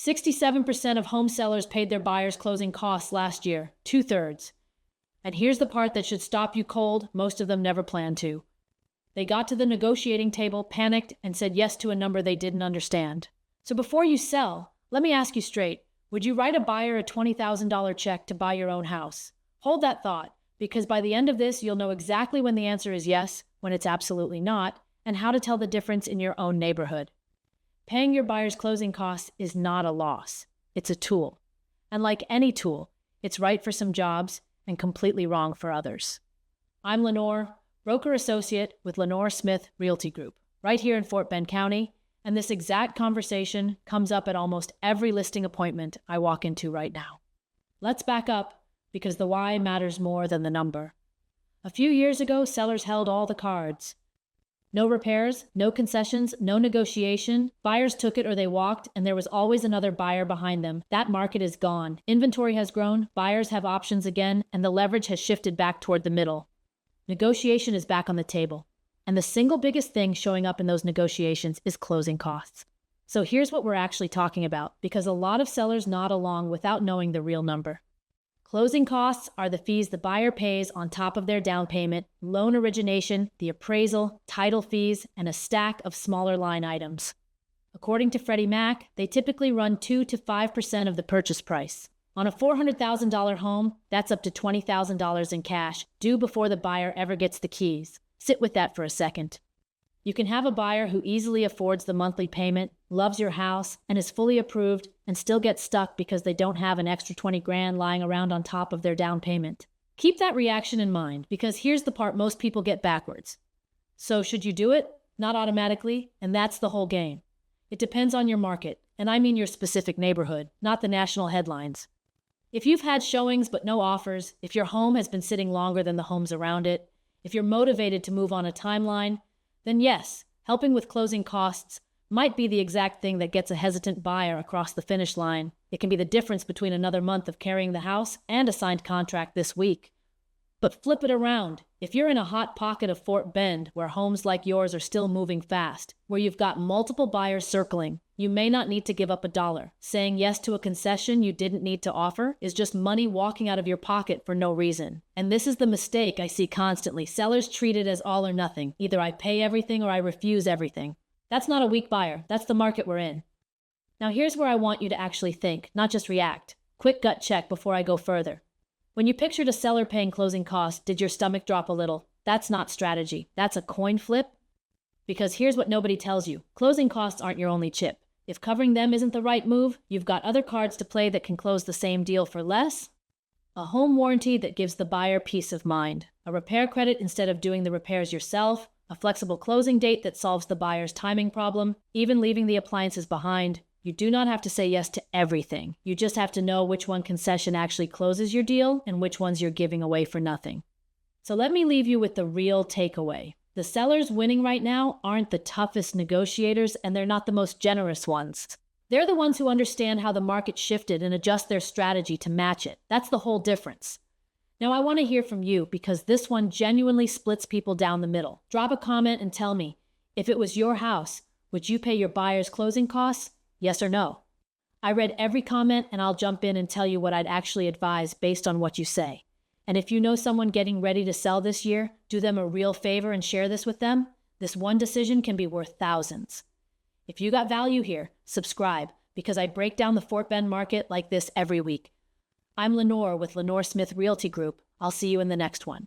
67% of home sellers paid their buyers' closing costs last year, two-thirds. And here's the part that should stop you cold, most of them never planned to. They got to the negotiating table, panicked, and said yes to a number they didn't understand. So before you sell, let me ask you straight, would you write a buyer a $20,000 check to buy your own house? Hold that thought, because by the end of this, you'll know exactly when the answer is yes, when it's absolutely not, and how to tell the difference in your own neighborhood. Paying your buyer's closing costs is not a loss. It's a tool. And like any tool, it's right for some jobs and completely wrong for others. I'm Lenore, broker associate with Lenore Smith Realty Group, right here in Fort Bend County, and this exact conversation comes up at almost every listing appointment I walk into right now. Let's back up, because the why matters more than the number. A few years ago, sellers held all the cards. No repairs, no concessions, no negotiation. Buyers took it or they walked, and there was always another buyer behind them. That market is gone. Inventory has grown, buyers have options again, and the leverage has shifted back toward the middle. Negotiation is back on the table. And the single biggest thing showing up in those negotiations is closing costs. So here's what we're actually talking about, because a lot of sellers nod along without knowing the real number. Closing costs are the fees the buyer pays on top of their down payment, loan origination, the appraisal, title fees, and a stack of smaller line items. According to Freddie Mac, they typically run 2 to 5% of the purchase price. On a $400,000 home, that's up to $20,000 in cash, due before the buyer ever gets the keys. Sit with that for a second. You can have a buyer who easily affords the monthly payment, loves your house, and is fully approved, and still get stuck because they don't have an extra 20 grand lying around on top of their down payment. Keep that reaction in mind, because here's the part most people get backwards. So should you do it? Not automatically, and that's the whole game. It depends on your market, and I mean your specific neighborhood, not the national headlines. If you've had showings but no offers, if your home has been sitting longer than the homes around it, if you're motivated to move on a timeline, then yes, helping with closing costs might be the exact thing that gets a hesitant buyer across the finish line. It can be the difference between another month of carrying the house and a signed contract this week. But flip it around. If you're in a hot pocket of Fort Bend where homes like yours are still moving fast, where you've got multiple buyers circling, you may not need to give up a dollar. Saying yes to a concession you didn't need to offer is just money walking out of your pocket for no reason. And this is the mistake I see constantly. Sellers treat it as all or nothing. Either I pay everything or I refuse everything. That's not a weak buyer. That's the market we're in. Now here's where I want you to actually think, not just react. Quick gut check before I go further. When you pictured a seller paying closing costs, did your stomach drop a little? That's not strategy. That's a coin flip. Because here's what nobody tells you. Closing costs aren't your only chip. If covering them isn't the right move, you've got other cards to play that can close the same deal for less. A home warranty that gives the buyer peace of mind. A repair credit instead of doing the repairs yourself. A flexible closing date that solves the buyer's timing problem, even leaving the appliances behind. You do not have to say yes to everything. You just have to know which one concession actually closes your deal and which ones you're giving away for nothing. So let me leave you with the real takeaway. The sellers winning right now aren't the toughest negotiators, and they're not the most generous ones. They're the ones who understand how the market shifted and adjust their strategy to match it. That's the whole difference. Now I want to hear from you, because this one genuinely splits people down the middle. Drop a comment and tell me, if it was your house, would you pay your buyer's closing costs? Yes or no? I read every comment, and I'll jump in and tell you what I'd actually advise based on what you say. And if you know someone getting ready to sell this year, do them a real favor and share this with them. This one decision can be worth thousands. If you got value here, subscribe, because I break down the Fort Bend market like this every week. I'm Lenore with Lenore Smith Realty Group. I'll see you in the next one.